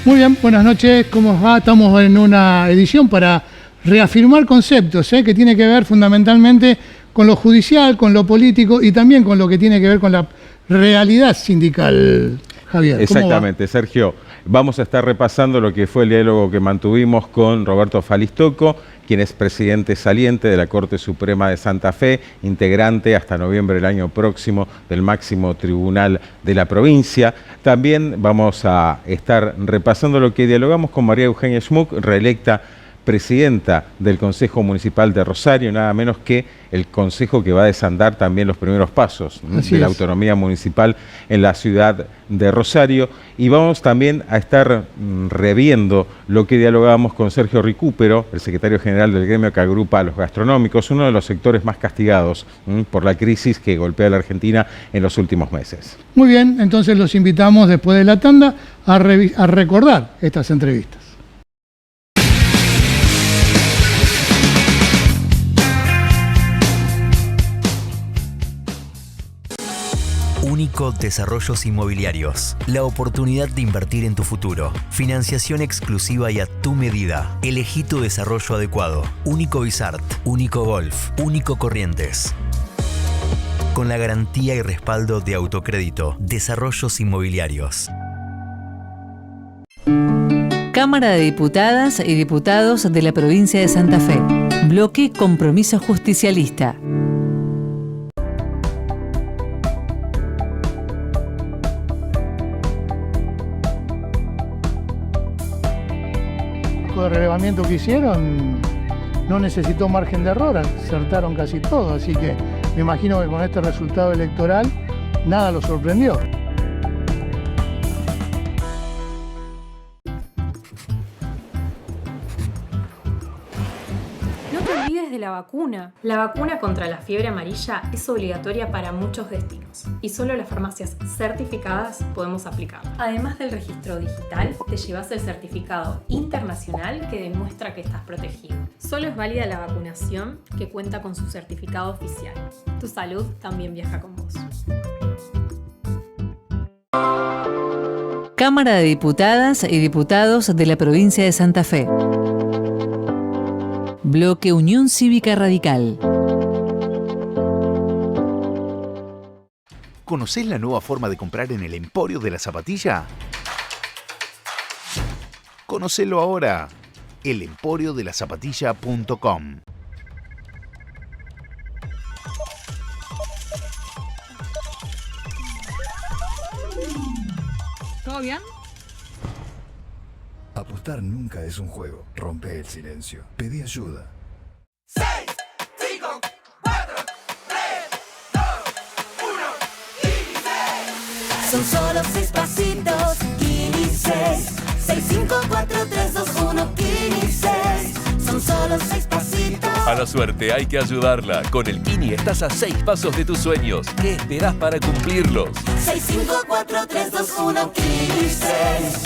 Muy bien, buenas noches, ¿cómo va? Estamos en una edición para reafirmar conceptos, que tiene que ver fundamentalmente con lo judicial, con lo político y también con lo que tiene que ver con la realidad sindical. Javier, ¿cómo Exactamente, va? Sergio. Vamos a estar repasando lo que fue el diálogo que mantuvimos con Roberto Falistocco, quien es presidente saliente de la Corte Suprema de Santa Fe, integrante hasta noviembre del año próximo del máximo tribunal de la provincia. También vamos a estar repasando lo que dialogamos con María Eugenia Schmuck, reelecta presidenta del Consejo Municipal de Rosario, nada menos que el consejo que va a desandar también los primeros pasos de la autonomía municipal en la ciudad de Rosario. Y vamos también a estar reviendo lo que dialogamos con Sergio Ricúpero, el secretario general del gremio que agrupa a los gastronómicos, uno de los sectores más castigados por la crisis que golpea a la Argentina en los últimos meses. Muy bien, entonces los invitamos después de la tanda a recordar estas entrevistas. Único Desarrollos Inmobiliarios. La oportunidad de invertir en tu futuro. Financiación exclusiva y a tu medida. Elegí tu desarrollo adecuado. Único Bizart, Único Golf, Único Corrientes. Con la garantía y respaldo de Autocrédito. Desarrollos Inmobiliarios. Cámara de Diputadas y Diputados de la Provincia de Santa Fe. Bloque Compromiso Justicialista. De relevamiento que hicieron no necesitó margen de error, acertaron casi todo, así que me imagino que con este resultado electoral nada los sorprendió. No te olvides de la vacuna. La vacuna contra la fiebre amarilla es obligatoria para muchos destinos y solo las farmacias certificadas podemos aplicarla. Además del registro digital, te llevas el certificado internacional que demuestra que estás protegido. Solo es válida la vacunación que cuenta con su certificado oficial. Tu salud también viaja con vos. Cámara de Diputadas y Diputados de la Provincia de Santa Fe. Bloque Unión Cívica Radical. ¿Conocés la nueva forma de comprar en el Emporio de la Zapatilla? Conocelo ahora. elemporiodelaZapatilla.com. ¿Todo bien? Apostar nunca es un juego. Rompe el silencio. Pedí ayuda. 6, 5, 4, 3, 2, 1, 16. Son solo 6 pasitos, 16. 6, 5, 4, 3, 2, 1, 16. Son solo 6 pasitos. A la suerte hay que ayudarla. Con el Kini estás a 6 pasos de tus sueños. ¿Qué esperás para cumplirlos? 6, 5, 4, 3, 2, 1, 16.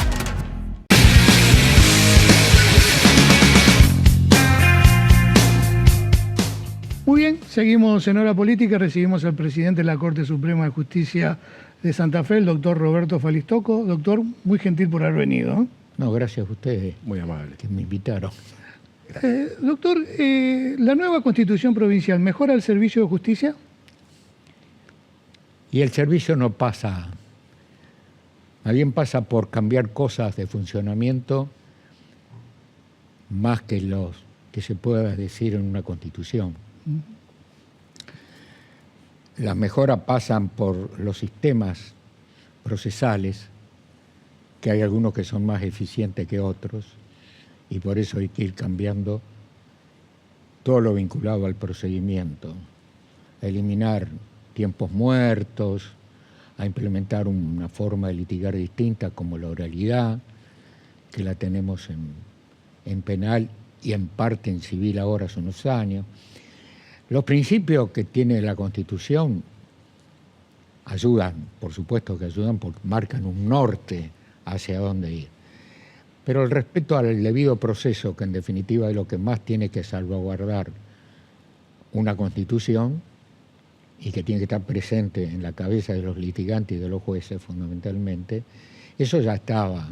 Muy bien, seguimos en Hora Política, recibimos al presidente de la Corte Suprema de Justicia de Santa Fe, el doctor Roberto Falistocco. Doctor, muy gentil por haber venido. No, gracias a ustedes. Muy amable. Que me invitaron. Doctor, ¿la nueva Constitución Provincial mejora el servicio de justicia? Y el servicio no pasa, más bien pasa por cambiar cosas de funcionamiento más que los que se pueda decir en una Constitución. Las mejoras pasan por los sistemas procesales, que hay algunos que son más eficientes que otros, y por eso hay que ir cambiando todo lo vinculado al procedimiento, a eliminar tiempos muertos, a implementar una forma de litigar distinta como la oralidad, que la tenemos en penal y en parte en civil ahora hace unos años. Los principios que tiene la Constitución ayudan, por supuesto que ayudan, porque marcan un norte hacia dónde ir. Pero el respeto al debido proceso, que en definitiva es lo que más tiene que salvaguardar una Constitución y que tiene que estar presente en la cabeza de los litigantes y de los jueces fundamentalmente, eso ya estaba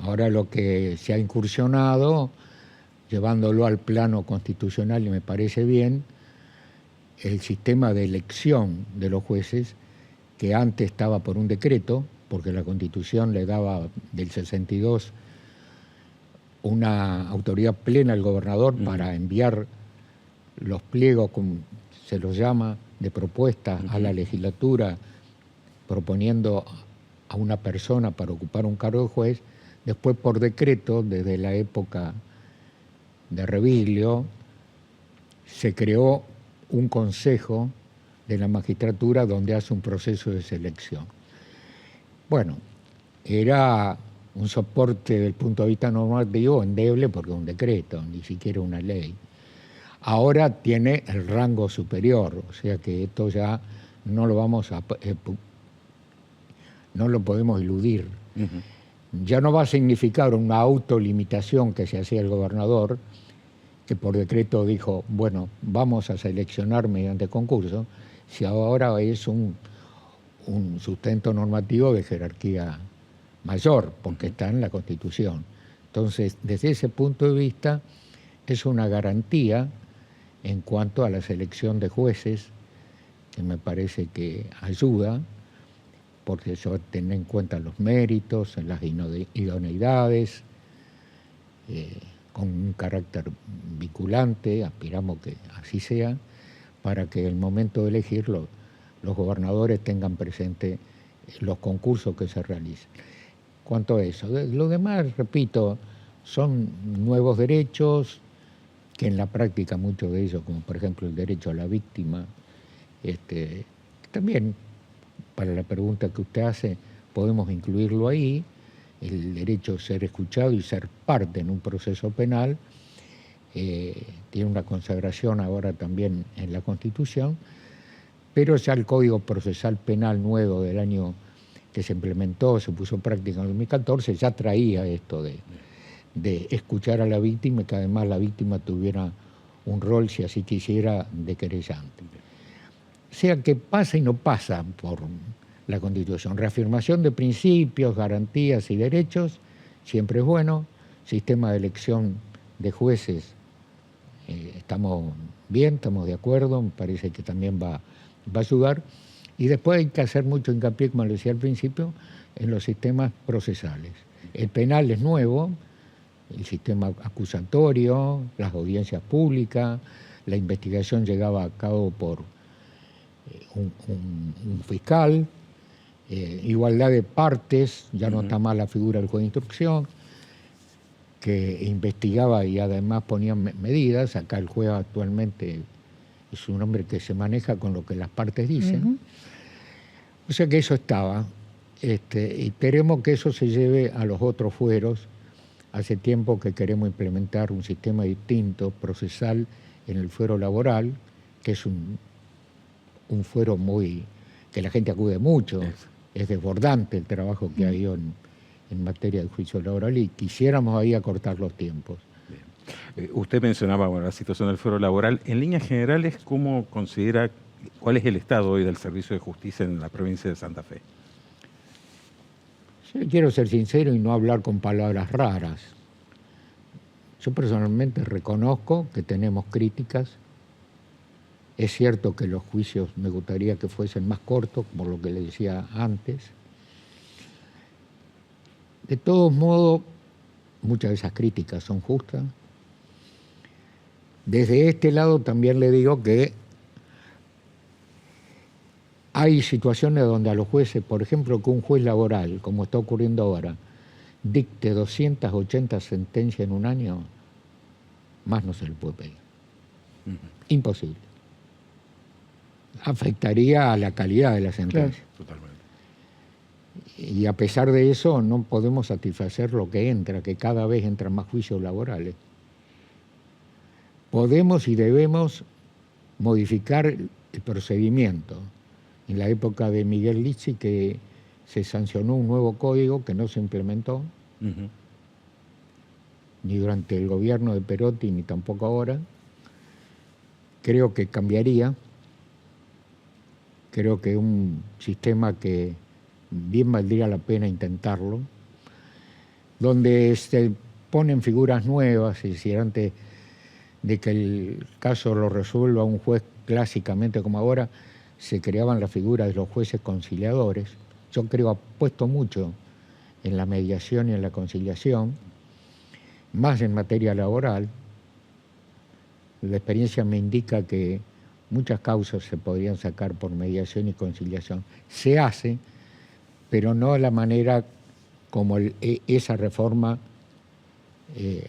Ahora lo que se ha incursionado, llevándolo al plano constitucional, y me parece bien, el sistema de elección de los jueces, que antes estaba por un decreto, porque la Constitución le daba del 62 una autoridad plena al gobernador para enviar los pliegos, como se los llama, de propuestas a la legislatura, proponiendo a una persona para ocupar un cargo de juez. Después, por decreto, desde la época de Reviglio, se creó un consejo de la magistratura donde hace un proceso de selección. Bueno, era un soporte desde el punto de vista normativo endeble porque es un decreto, ni siquiera una ley. Ahora tiene el rango superior, o sea que esto ya no lo vamos a no lo podemos eludir. Ya no va a significar una autolimitación que se hacía el gobernador, que por decreto dijo, bueno, vamos a seleccionar mediante concurso, si ahora es un sustento normativo de jerarquía mayor, porque está en la Constitución. Entonces, desde ese punto de vista, es una garantía en cuanto a la selección de jueces, que me parece que ayuda, porque eso tiene en cuenta los méritos, las idoneidades, con un carácter vinculante, aspiramos que así sea, para que el momento de elegir los gobernadores tengan presente los concursos que se realicen. Cuanto a eso, lo demás, repito, son nuevos derechos, que en la práctica muchos de ellos, como por ejemplo el derecho a la víctima, también para la pregunta que usted hace, podemos incluirlo ahí, el derecho a ser escuchado y ser parte en un proceso penal, tiene una consagración ahora también en la Constitución, pero ya el Código Procesal Penal nuevo del año que se implementó, se puso en práctica en 2014, ya traía esto de escuchar a la víctima y que además la víctima tuviera un rol, si así quisiera, de querellante. O sea que pasa y no pasa por la Constitución. Reafirmación de principios, garantías y derechos, siempre es bueno. Sistema de elección de jueces, estamos bien, estamos de acuerdo, me parece que también va a ayudar. Y después hay que hacer mucho hincapié, como le decía al principio, en los sistemas procesales. El penal es nuevo, el sistema acusatorio, las audiencias públicas, la investigación llegaba a cabo por un fiscal, igualdad de partes, ya no está más la figura del juez de instrucción, que investigaba y además ponía medidas. Acá el juez actualmente es un hombre que se maneja con lo que las partes dicen. O sea que eso estaba, y queremos que eso se lleve a los otros fueros. Hace tiempo que queremos implementar un sistema distinto, procesal, en el fuero laboral, que es un fuero que la gente acude mucho, es desbordante el trabajo que hay en materia de juicio laboral y quisiéramos ahí acortar los tiempos. Usted mencionaba la situación del fuero laboral. En líneas generales, ¿cómo considera, cuál es el estado hoy del servicio de justicia en la provincia de Santa Fe? Yo quiero ser sincero y no hablar con palabras raras. Yo personalmente reconozco que tenemos críticas. Es cierto que los juicios me gustaría que fuesen más cortos, por lo que le decía antes. De todos modos, muchas de esas críticas son justas. Desde este lado también le digo que hay situaciones donde a los jueces, por ejemplo, que un juez laboral, como está ocurriendo ahora, dicte 280 sentencias en un año, más no se le puede pedir. Imposible. Afectaría a la calidad de la sentencia. Claro. Totalmente. Y a pesar de eso no podemos satisfacer lo que entra, que cada vez entran más juicios laborales. Podemos y debemos modificar el procedimiento. En la época de Miguel Litzzi, que se sancionó un nuevo código que no se implementó, ni durante el gobierno de Perotti, ni tampoco ahora. Creo que cambiaría. Creo que un sistema que bien valdría la pena intentarlo. donde se ponen figuras nuevas, es decir, antes de que el caso lo resuelva un juez clásicamente como ahora, se creaban las figuras de los jueces conciliadores. Yo creo, apuesto mucho en la mediación y en la conciliación, más en materia laboral. La experiencia me indica que muchas causas se podrían sacar por mediación y conciliación. Se hace, pero no de la manera como esa reforma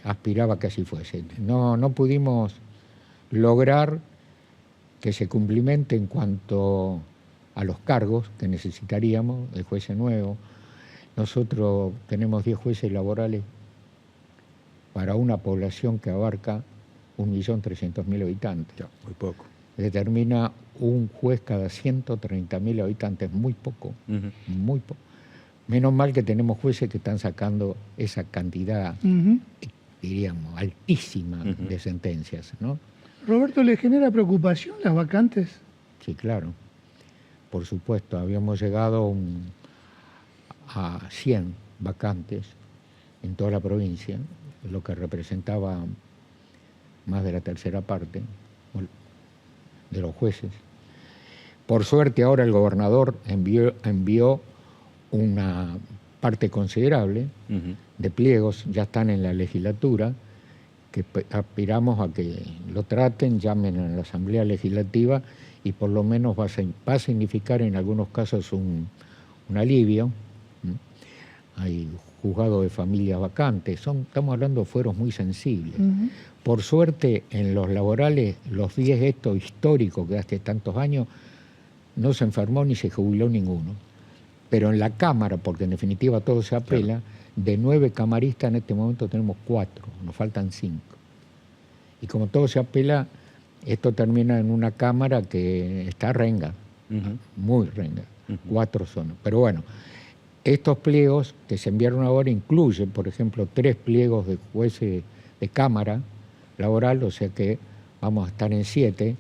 aspiraba que así fuese. No pudimos lograr que se cumplimente en cuanto a los cargos que necesitaríamos de jueces nuevos. Nosotros tenemos 10 jueces laborales para una población que abarca 1.300.000 habitantes. Ya, muy poco. Determina un juez cada 130.000 habitantes, muy poco, muy poco. Menos mal que tenemos jueces que están sacando esa cantidad, diríamos, altísima de sentencias, ¿no? Roberto, ¿le genera preocupación las vacantes? Sí, claro. Por supuesto, habíamos llegado a 100 vacantes en toda la provincia, lo que representaba más de la tercera parte de los jueces. Por suerte ahora el gobernador envió una parte considerable de pliegos, ya están en la legislatura, que aspiramos a que lo traten, llamen a la Asamblea Legislativa y por lo menos va a significar en algunos casos un alivio. Hay juzgados de familias vacantes, estamos hablando de fueros muy sensibles. Por suerte, en los laborales, los 10 estos históricos que hace tantos años, no se enfermó ni se jubiló ninguno. Pero en la Cámara, porque en definitiva todo se apela, de 9 camaristas en este momento tenemos 4, nos faltan 5. Y como todo se apela, esto termina en una Cámara que está renga, muy renga, 4 zonas. Pero bueno, estos pliegos que se enviaron ahora incluyen, por ejemplo, 3 pliegos de jueces de Cámara laboral, o sea que vamos a estar en 7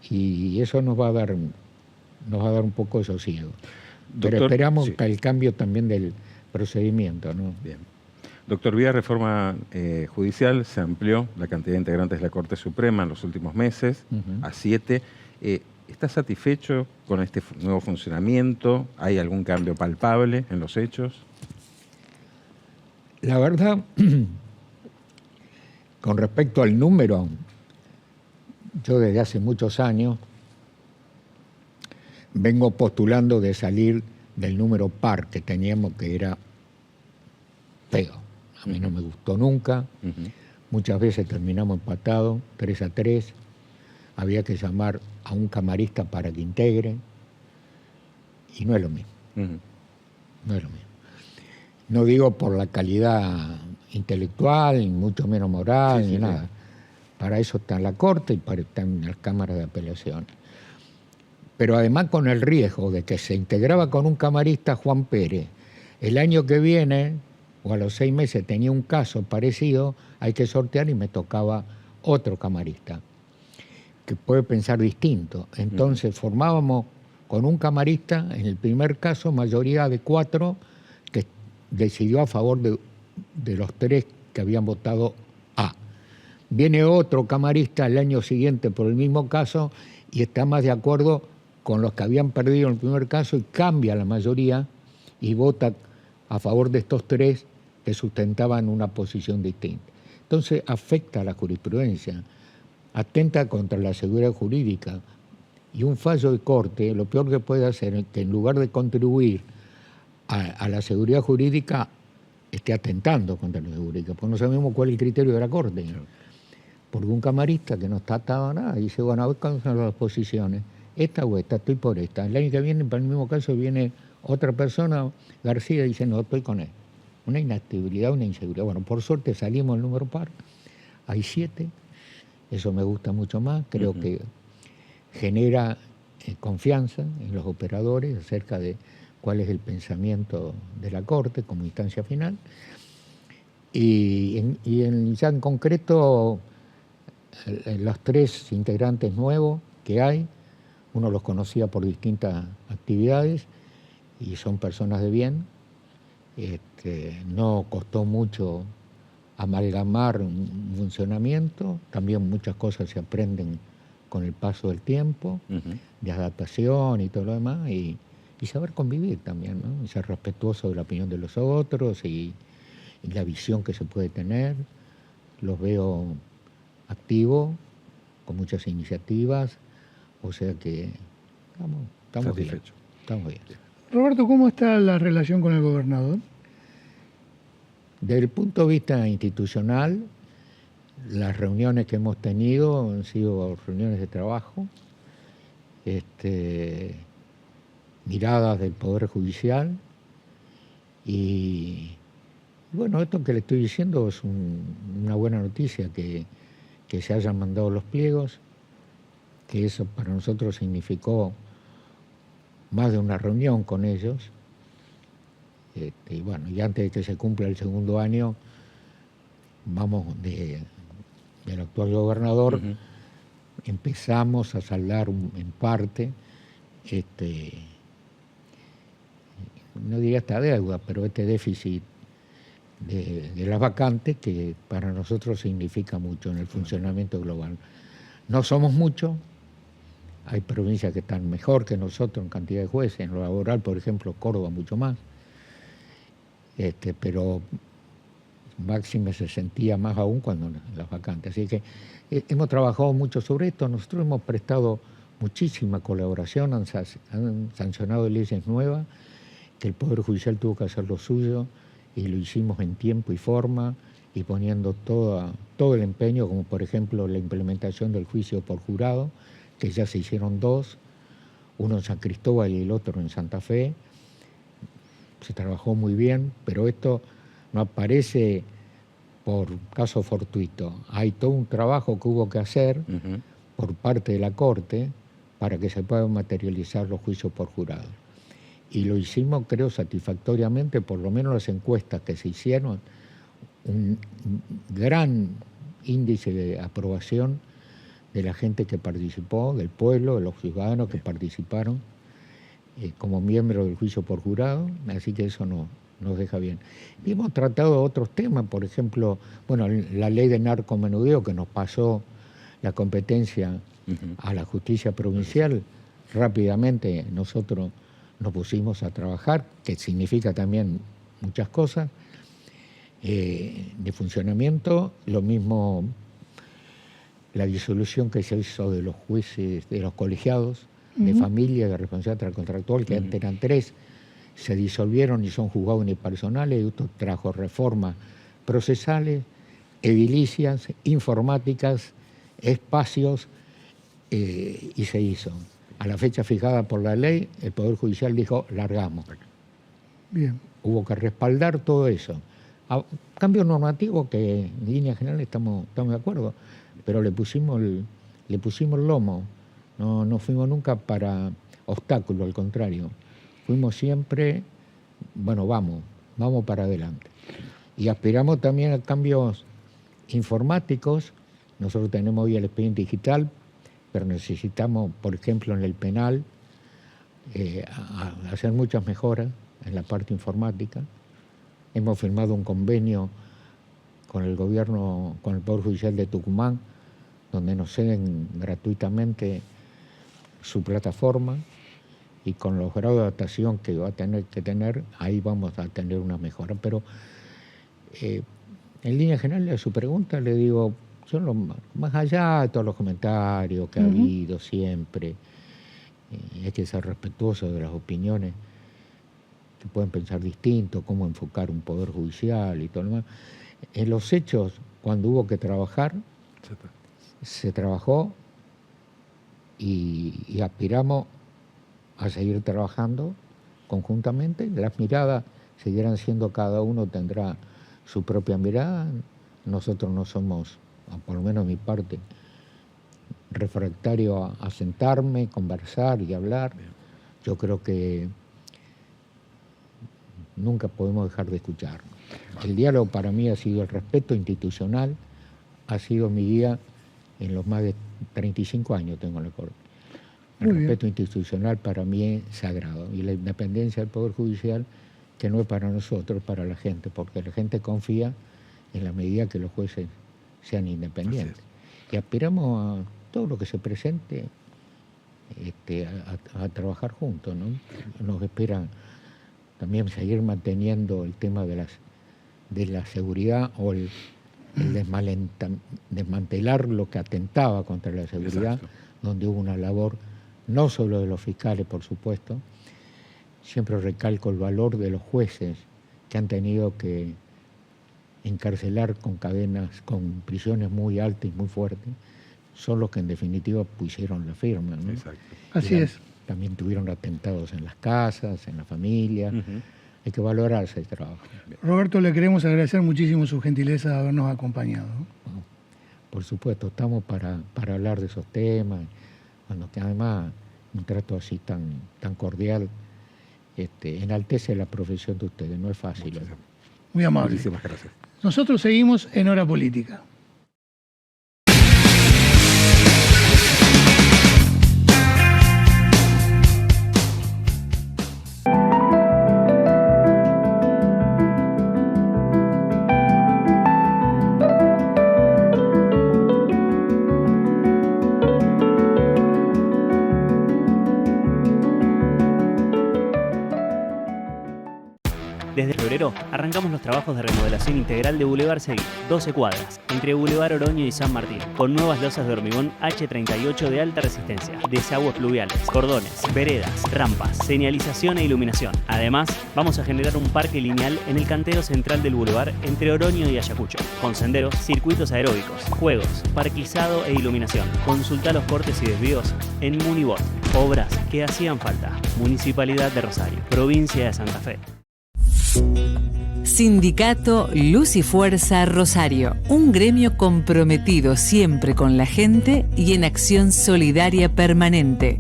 y eso nos va a dar un poco de sosiego. Pero esperamos que el cambio también del procedimiento, ¿no? Bien. Doctor, vía reforma judicial se amplió la cantidad de integrantes de la Corte Suprema en los últimos meses a 7. ¿Está satisfecho con este nuevo funcionamiento? ¿Hay algún cambio palpable en los hechos? La verdad, con respecto al número, yo desde hace muchos años vengo postulando de salir del número par que teníamos, que era feo. A mí no me gustó nunca. Muchas veces terminamos empatados, 3-3. Había que llamar a un camarista para que integre. Y no es lo mismo. No es lo mismo. No digo por la calidad intelectual, ni mucho menos moral, ni nada. Para eso está en la Corte y para estar en las cámaras de apelación. Pero además con el riesgo de que se integraba con un camarista Juan Pérez. El año que viene, o a los 6 meses, tenía un caso parecido, hay que sortear y me tocaba otro camarista, que puede pensar distinto. Entonces formábamos con un camarista, en el primer caso, mayoría de 4, que decidió a favor de los 3 que habían votado A. Viene otro camarista el año siguiente por el mismo caso y está más de acuerdo con los que habían perdido en el primer caso y cambia la mayoría y vota a favor de estos 3 que sustentaban una posición distinta. Entonces afecta a la jurisprudencia, atenta contra la seguridad jurídica y un fallo de corte, lo peor que puede hacer es que en lugar de contribuir a la seguridad jurídica, esté atentando contra la seguridad jurídica, porque no sabemos cuál es el criterio de la corte. Porque un camarista que no está atado a nada dice, bueno, a ver cuáles son las posiciones. Esta o esta, estoy por esta. El año que viene, para el mismo caso, viene otra persona, García, dice, no, estoy con él. Una inactividad, una inseguridad. Bueno, por suerte salimos del número par. Hay 7. Eso me gusta mucho más. Creo que genera confianza en los operadores acerca de cuál es el pensamiento de la Corte como instancia final. Y ya en concreto, los 3 integrantes nuevos que hay, uno los conocía por distintas actividades y son personas de bien. No costó mucho amalgamar un funcionamiento, también muchas cosas se aprenden con el paso del tiempo, de adaptación y todo lo demás, y saber convivir también, ¿no? Y ser respetuoso de la opinión de los otros y la visión que se puede tener. Los veo activos, con muchas iniciativas, o sea que estamos bien. Estamos bien. Roberto, ¿cómo está la relación con el gobernador? Desde el punto de vista institucional, las reuniones que hemos tenido han sido reuniones de trabajo, miradas del Poder Judicial y bueno, esto que le estoy diciendo es una buena noticia, que se hayan mandado los pliegos, que eso para nosotros significó más de una reunión con ellos. Y bueno, y antes de que se cumpla el segundo año, vamos del actual gobernador, empezamos a saldar en parte, no diría esta deuda, pero este déficit de las vacantes, que para nosotros significa mucho en el funcionamiento global. No somos muchos, hay provincias que están mejor que nosotros en cantidad de jueces, en lo laboral, por ejemplo, Córdoba mucho más, pero máxime se sentía más aún cuando las vacantes. Así que hemos trabajado mucho sobre esto, nosotros hemos prestado muchísima colaboración, han sancionado leyes nuevas, que el Poder Judicial tuvo que hacer lo suyo, y lo hicimos en tiempo y forma, y poniendo todo el empeño, como por ejemplo la implementación del juicio por jurado, que ya se hicieron 2, uno en San Cristóbal y el otro en Santa Fe. Se trabajó muy bien, pero esto no aparece por caso fortuito. Hay todo un trabajo que hubo que hacer por parte de la Corte para que se puedan materializar los juicios por jurado. Y lo hicimos, creo, satisfactoriamente, por lo menos las encuestas que se hicieron, un gran índice de aprobación de la gente que participó, del pueblo, de los ciudadanos que participaron como miembros del juicio por jurado, así que eso nos deja bien. Y hemos tratado otros temas, por ejemplo, bueno, la ley de narcomenudeo, que nos pasó la competencia a la justicia provincial. Rápidamente nosotros nos pusimos a trabajar, que significa también muchas cosas, de funcionamiento, lo mismo la disolución que se hizo de los jueces, de los colegiados, de familia, de responsabilidad contractual, que antes eran 3, se disolvieron y son juzgados unipersonales, y esto trajo reformas procesales, edilicias, informáticas, espacios, y se hizo. A la fecha fijada por la ley, el Poder Judicial dijo, largamos. Bien. Hubo que respaldar todo eso. Cambio normativo que en línea general estamos de acuerdo, pero le pusimos el lomo. No fuimos nunca para obstáculo, al contrario. Fuimos siempre, bueno, vamos para adelante. Y aspiramos también a cambios informáticos. Nosotros tenemos hoy el expediente digital, pero necesitamos, por ejemplo, en el penal, hacer muchas mejoras en la parte informática. Hemos firmado un convenio con el gobierno, con el Poder Judicial de Tucumán, donde nos ceden gratuitamente su plataforma, y con los grados de adaptación que va a tener que tener, ahí vamos a tener una mejora. Pero en línea general a su pregunta le digo, más allá de todos los comentarios que ha habido siempre, hay que ser respetuoso de las opiniones que pueden pensar distinto, cómo enfocar un poder judicial y todo lo demás. En los hechos, cuando hubo que trabajar, se trabajó y aspiramos a seguir trabajando conjuntamente. Las miradas seguirán siendo, cada uno tendrá su propia mirada. Nosotros no somos, por lo menos mi parte, refractario a sentarme, conversar y hablar. Yo creo que nunca podemos dejar de escuchar. El diálogo para mí ha sido el respeto institucional, ha sido mi guía en los más de 35 años tengo en la Corte. El respeto institucional para mí es sagrado, y la independencia del Poder Judicial que no es para nosotros, es para la gente, porque la gente confía en la medida que los jueces sean independientes. Y aspiramos a todo lo que se presente a trabajar juntos, ¿no? Nos esperan también seguir manteniendo el tema de la seguridad o el desmantelar lo que atentaba contra la seguridad. Exacto. Donde hubo una labor, no solo de los fiscales, por supuesto. Siempre recalco el valor de los jueces que han tenido que encarcelar con cadenas, con prisiones muy altas y muy fuertes, son los que en definitiva pusieron la firma, ¿no? Exacto. Así es. También tuvieron atentados en las casas, en la familia. Hay que valorar ese trabajo. Roberto, le queremos agradecer muchísimo su gentileza de habernos acompañado. Por supuesto, estamos para hablar de esos temas, cuando que además un trato así tan cordial enaltece la profesión de ustedes, no es fácil. Muy amable. Muchísimas gracias. Nosotros seguimos en Hora Política. Desde febrero arrancamos los trabajos de remodelación integral de Boulevard Seguí, 12 cuadras, entre Boulevard Oroño y San Martín, con nuevas losas de hormigón H38 de alta resistencia, desagües pluviales, cordones, veredas, rampas, señalización e iluminación. Además, vamos a generar un parque lineal en el cantero central del Boulevard entre Oroño y Ayacucho, con senderos, circuitos aeróbicos, juegos, parquizado e iluminación. Consulta los cortes y desvíos en Munibot. Obras que hacían falta. Municipalidad de Rosario, provincia de Santa Fe. Sindicato Luz y Fuerza Rosario, un gremio comprometido siempre con la gente y en acción solidaria permanente.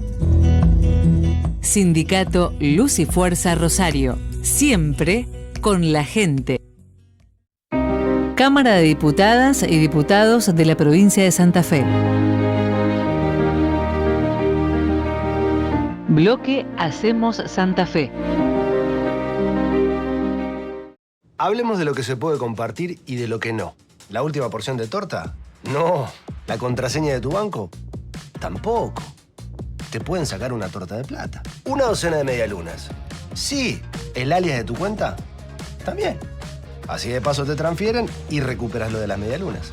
Sindicato Luz y Fuerza Rosario, siempre con la gente. Cámara de Diputadas y Diputados de la provincia de Santa Fe. Bloque Hacemos Santa Fe. Hablemos de lo que se puede compartir y de lo que no. ¿La última porción de torta? No. ¿La contraseña de tu banco? Tampoco. Te pueden sacar una torta de plata. Una docena de medialunas. Sí. ¿El alias de tu cuenta? También. Así de paso te transfieren y recuperas lo de las medialunas.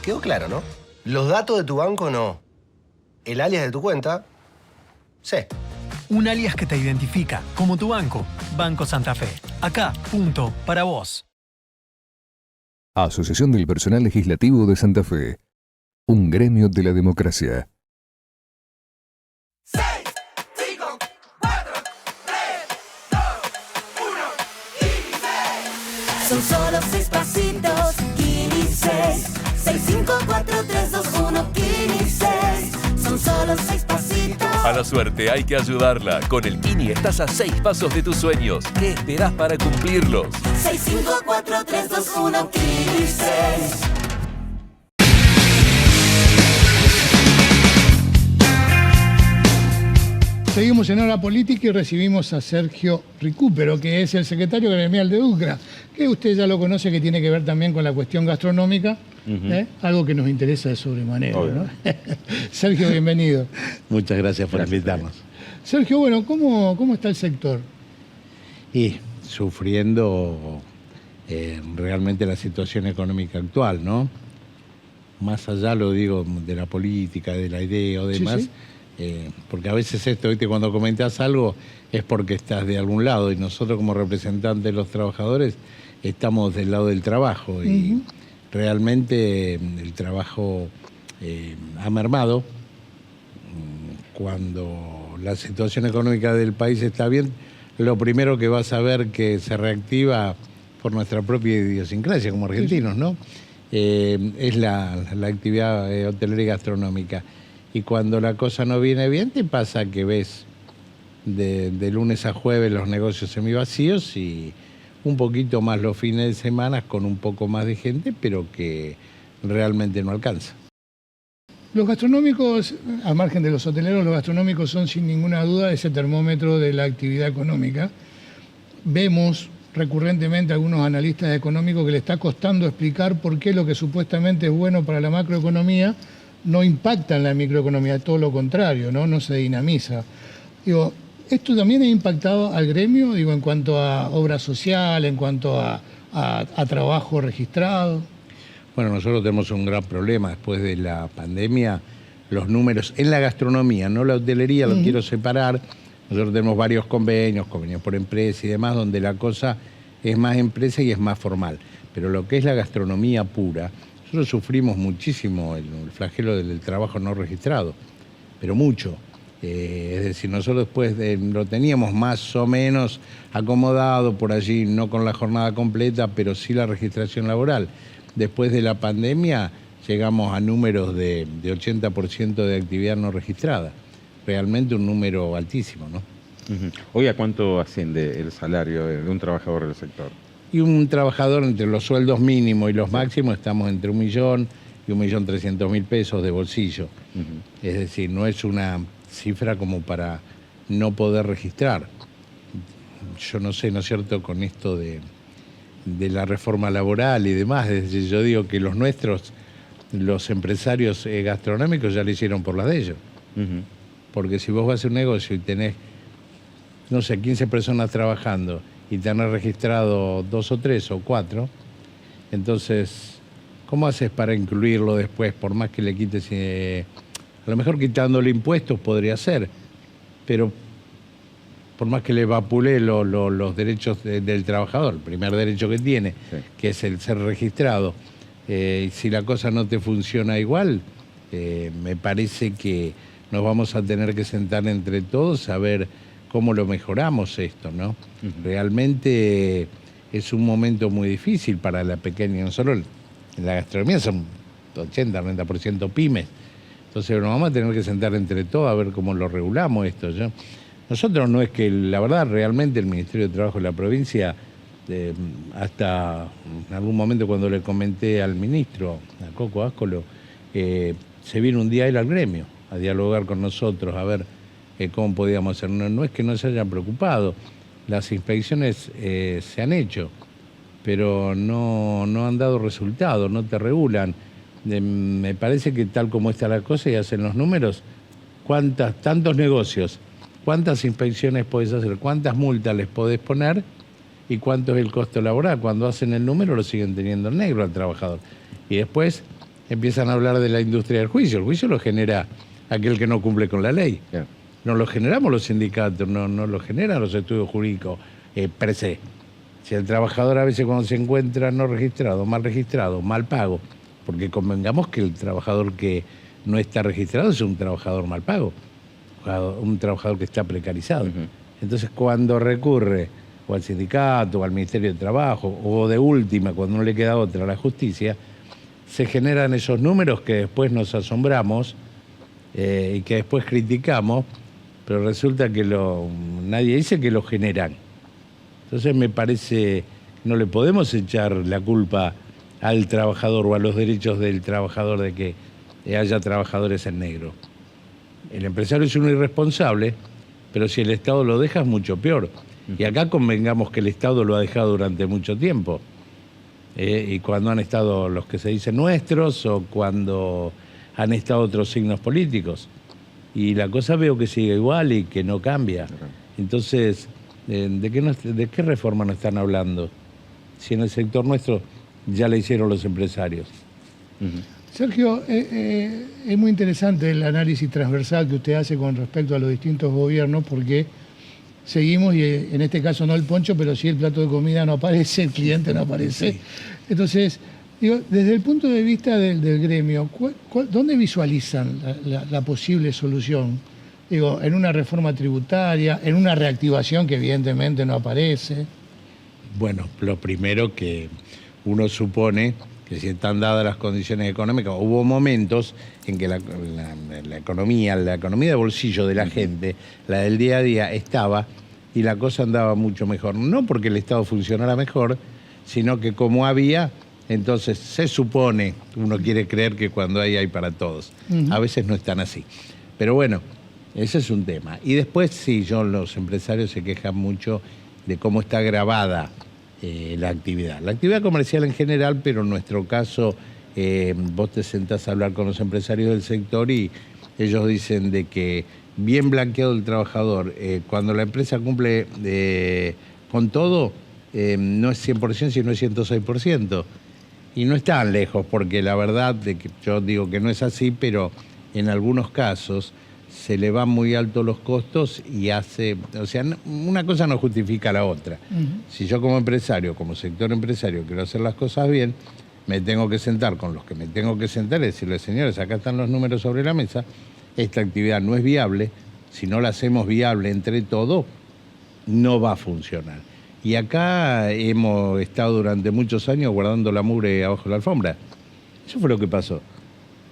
Quedó claro, ¿no? Los datos de tu banco no. El alias de tu cuenta, sí. Un alias que te identifica, como tu banco. Banco Santa Fe. Acá, punto, para vos. Asociación del Personal Legislativo de Santa Fe. Un gremio de la democracia. 6, 5, 4, 3, 2, 1, 16. Son solo 6 pasitos, Kini 6. 6, 5, 4, 3, 2, 1, Kini 6. Son solo 6 pasitos. A la suerte hay que ayudarla. Con el Kini estás a 6 pasos de tus sueños. ¿Qué esperás para cumplirlos? 6, 5, 4, 3, 2, 1, Kini 6. Seguimos en Hora Política y recibimos a Sergio Recupero, que es el secretario gremial de UCRA, que usted ya lo conoce, que tiene que ver también con la cuestión gastronómica, algo que nos interesa de sobremanera, ¿no? Sergio, bienvenido. Muchas gracias por invitarnos. Sergio, bueno, ¿cómo está el sector? Y sufriendo realmente la situación económica actual, ¿no? Más allá, lo digo, de la política, de la idea o demás, porque a veces esto, ¿viste? Cuando comentas algo es porque estás de algún lado y nosotros como representantes de los trabajadores estamos del lado del trabajo y realmente el trabajo ha mermado. Cuando la situación económica del país está bien, lo primero que vas a ver que se reactiva por nuestra propia idiosincrasia como argentinos, ¿no? Es la actividad hotelera y gastronómica. Y cuando la cosa no viene bien, te pasa que ves de lunes a jueves los negocios semivacíos y un poquito más los fines de semana con un poco más de gente, pero que realmente no alcanza. Los gastronómicos, al margen de los hoteleros, los gastronómicos son sin ninguna duda ese termómetro de la actividad económica. vemos recurrentemente a algunos analistas económicos que le está costando explicar por qué lo que supuestamente es bueno para la macroeconomía no impacta en la microeconomía, todo lo contrario, no se dinamiza. Digo, ¿esto también ha impactado al gremio, digo, en cuanto a obra social, en cuanto a trabajo registrado? Bueno, nosotros tenemos un gran problema después de la pandemia. Los números en la gastronomía, no la hotelería, lo quiero separar. Nosotros tenemos varios convenios por empresa y demás, donde la cosa es más empresa y es más formal. Pero lo que es la gastronomía pura, nosotros sufrimos muchísimo el flagelo del trabajo no registrado, pero mucho. Es decir, nosotros después lo teníamos más o menos acomodado por allí, no con la jornada completa, pero sí la registración laboral. Después de la pandemia llegamos a números de 80% de actividad no registrada. Realmente un número altísimo, ¿no? Hoy, ¿a cuánto asciende el salario de un trabajador del sector? Y un trabajador, entre los sueldos mínimos y los máximos, estamos entre 1 millón y 1.300.000 pesos de bolsillo. Es decir, no es una cifra como para no poder registrar. Yo no sé, ¿no es cierto?, con esto de la reforma laboral y demás, yo digo que los nuestros, los empresarios gastronómicos ya lo hicieron por las de ellos. Porque si vos vas a hacer un negocio y tenés, no sé, 15 personas trabajando y tenés registrado 2 o 3 o 4, entonces, ¿cómo haces para incluirlo después? Por más que le quites, a lo mejor quitándole impuestos podría ser, pero por más que le vapule los derechos del trabajador, el primer derecho que tiene, que es el ser registrado, si la cosa no te funciona igual, me parece que nos vamos a tener que sentar entre todos a ver cómo lo mejoramos esto, ¿no? Realmente es un momento muy difícil para la pequeña, no solo en la gastronomía, son 80-90% pymes. Entonces nos vamos a tener que sentar entre todos a ver cómo lo regulamos esto, ¿no? Nosotros no es que, la verdad, realmente el Ministerio de Trabajo de la provincia, hasta en algún momento cuando le comenté al ministro, a Coco Ascolo, se vino un día él al gremio a dialogar con nosotros, a ver cómo podíamos hacer. No es que no se hayan preocupado, las inspecciones se han hecho, pero no han dado resultado, no te regulan. Me parece que tal como está la cosa y hacen los números, tantos negocios, cuántas inspecciones podés hacer, cuántas multas les podés poner y cuánto es el costo laboral. Cuando hacen el número lo siguen teniendo en negro al trabajador. Y después empiezan a hablar de la industria del juicio. El juicio lo genera aquel que no cumple con la ley. No lo generamos los sindicatos, no lo generan los estudios jurídicos per se. Si el trabajador a veces cuando se encuentra no registrado, mal pago, porque convengamos que el trabajador que no está registrado es un trabajador mal pago, un trabajador que está precarizado. Entonces cuando recurre o al sindicato o al Ministerio de Trabajo o de última, cuando no le queda otra, a la justicia, se generan esos números que después nos asombramos y que después criticamos, pero resulta que nadie dice que lo generan. Entonces me parece que no le podemos echar la culpa al trabajador o a los derechos del trabajador de que haya trabajadores en negro. El empresario es un irresponsable, pero si el Estado lo deja es mucho peor. Y acá convengamos que el Estado lo ha dejado durante mucho tiempo. Y cuando han estado los que se dicen nuestros o cuando han estado otros signos políticos. Y la cosa veo que sigue igual y que no cambia. Entonces, ¿de qué reforma nos están hablando? Si en el sector nuestro ya la hicieron los empresarios. Sergio, es muy interesante el análisis transversal que usted hace con respecto a los distintos gobiernos, porque seguimos, y en este caso no el poncho, pero sí el plato de comida no aparece, el cliente no aparece. Entonces, digo, desde el punto de vista del gremio, ¿dónde visualizan la posible solución? Digo, en una reforma tributaria, en una reactivación que evidentemente no aparece. Bueno, lo primero que uno supone que si están dadas las condiciones económicas, hubo momentos en que la economía de bolsillo de la gente, la del día a día, estaba y la cosa andaba mucho mejor. No porque el Estado funcionara mejor, sino que como había, entonces se supone, uno quiere creer que cuando hay para todos. A veces no es tan así. Pero bueno, ese es un tema. Y después sí, los empresarios se quejan mucho de cómo está grabada la actividad. La actividad comercial en general, pero en nuestro caso, vos te sentás a hablar con los empresarios del sector y ellos dicen de que bien blanqueado el trabajador, cuando la empresa cumple con todo, no es 100%, sino es 106%. Y no están lejos, porque la verdad, de que yo digo que no es así, pero en algunos casos se le van muy altos los costos y o sea, una cosa no justifica la otra. Si yo como empresario, como sector empresario, quiero hacer las cosas bien, me tengo que sentar con los que me tengo que sentar y decirles, señores, acá están los números sobre la mesa, esta actividad no es viable, si no la hacemos viable entre todos, no va a funcionar. Y acá hemos estado durante muchos años guardando la mugre abajo de la alfombra. Eso fue lo que pasó.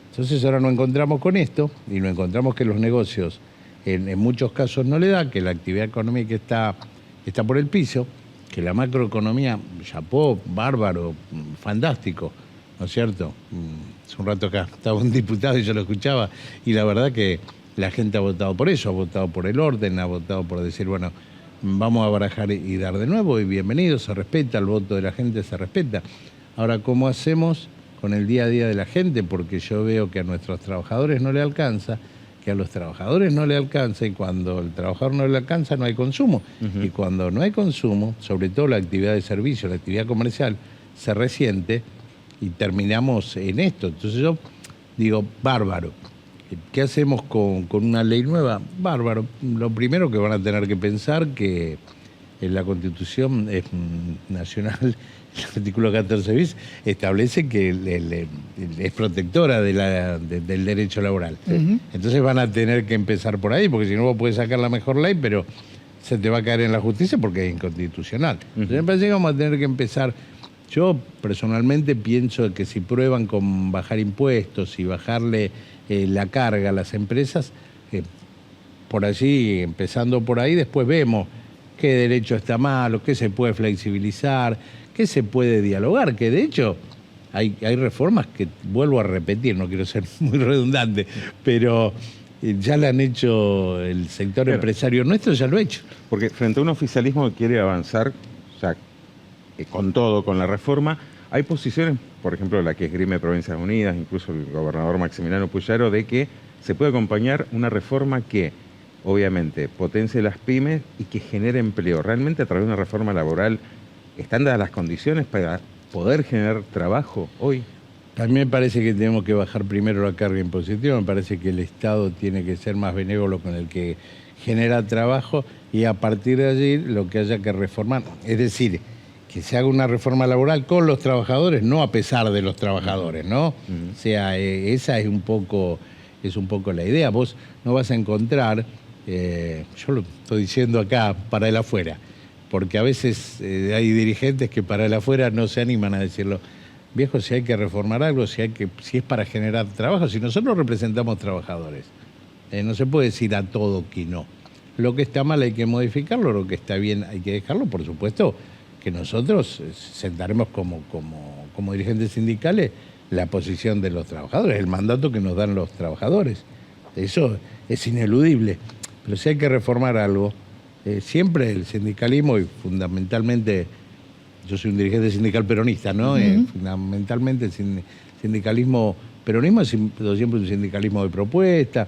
Entonces ahora nos encontramos con esto y nos encontramos que los negocios en muchos casos no le da, que la actividad económica está por el piso, que la macroeconomía, chapó, bárbaro, fantástico, ¿no es cierto? Hace un rato acá estaba un diputado y yo lo escuchaba y la verdad que la gente ha votado por eso, ha votado por el orden, ha votado por decir, bueno, vamos a barajar y dar de nuevo y bienvenido, se respeta, el voto de la gente se respeta. Ahora, ¿cómo hacemos con el día a día de la gente? Porque yo veo que a nuestros trabajadores no le alcanza, que a los trabajadores no le alcanza y cuando el trabajador no le alcanza no hay consumo. Y cuando no hay consumo, sobre todo la actividad de servicio, la actividad comercial, se resiente y terminamos en esto. Entonces yo digo, bárbaro. ¿Qué hacemos con una ley nueva? Bárbaro. Lo primero que van a tener que pensar que en la Constitución nacional, el artículo 14 bis, establece que es protectora del derecho laboral. Entonces van a tener que empezar por ahí, porque si no vos podés sacar la mejor ley, pero se te va a caer en la justicia porque es inconstitucional. Entonces me parece que vamos a tener que empezar. Yo personalmente pienso que si prueban con bajar impuestos y bajarle la carga a las empresas, por allí, empezando por ahí, después vemos qué derecho está malo, qué se puede flexibilizar, qué se puede dialogar, que de hecho hay reformas que, vuelvo a repetir, no quiero ser muy redundante, pero ya la han hecho el sector empresario nuestro, ya lo ha hecho. Porque frente a un oficialismo que quiere avanzar, ya con todo, con la reforma, hay posiciones, por ejemplo, la que esgrime Provincias Unidas, incluso el gobernador Maximiliano Puyaro, de que se puede acompañar una reforma que, obviamente, potencie las pymes y que genere empleo. Realmente, a través de una reforma laboral, ¿están dadas las condiciones para poder generar trabajo hoy? A mí me parece que tenemos que bajar primero la carga impositiva, me parece que el Estado tiene que ser más benévolo con el que genera trabajo y a partir de allí lo que haya que reformar, es decir, que se haga una reforma laboral con los trabajadores, no a pesar de los trabajadores, ¿no? O sea, esa es un poco la idea. Vos no vas a encontrar, yo lo estoy diciendo acá, para el afuera, porque a veces hay dirigentes que para el afuera no se animan a decirlo. Viejo, si hay que reformar algo, si es para generar trabajo, si nosotros representamos trabajadores, no se puede decir a todo que no. Lo que está mal hay que modificarlo, lo que está bien hay que dejarlo, por supuesto, que nosotros sentaremos como dirigentes sindicales la posición de los trabajadores, el mandato que nos dan los trabajadores. Eso es ineludible. Pero si hay que reformar algo, siempre el sindicalismo y fundamentalmente, yo soy un dirigente sindical peronista, ¿no? Fundamentalmente el sindicalismo peronismo ha sido siempre un sindicalismo de propuesta,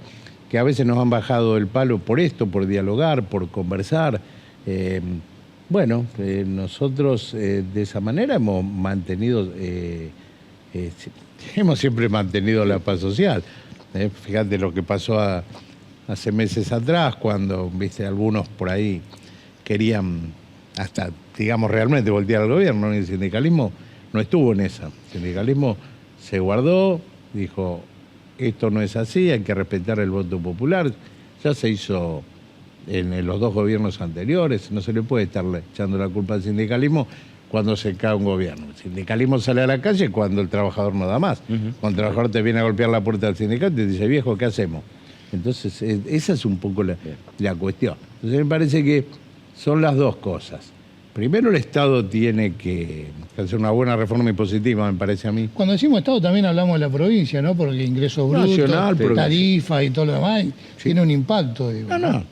que a veces nos han bajado el palo por esto, por dialogar, por conversar. Bueno, nosotros de esa manera hemos mantenido, hemos siempre mantenido la paz social. Fíjate lo que pasó hace meses atrás, cuando, viste, algunos por ahí querían hasta, digamos, realmente voltear al gobierno, ¿no? Y el sindicalismo no estuvo en esa. El sindicalismo se guardó, dijo, esto no es así, hay que respetar el voto popular. Ya se hizo en los dos gobiernos anteriores, no se le puede estar echando la culpa al sindicalismo cuando se cae un gobierno. El sindicalismo sale a la calle cuando el trabajador no da más. Cuando el trabajador te viene a golpear la puerta del sindicato y te dice, viejo, ¿qué hacemos? Entonces, esa es un poco la cuestión. Entonces, me parece que son las dos cosas. Primero, el Estado tiene que hacer una buena reforma impositiva, me parece a mí. Cuando decimos Estado también hablamos de la provincia, ¿no? Porque ingresos brutos, tarifas y todo lo demás, tiene un impacto. Digo, no.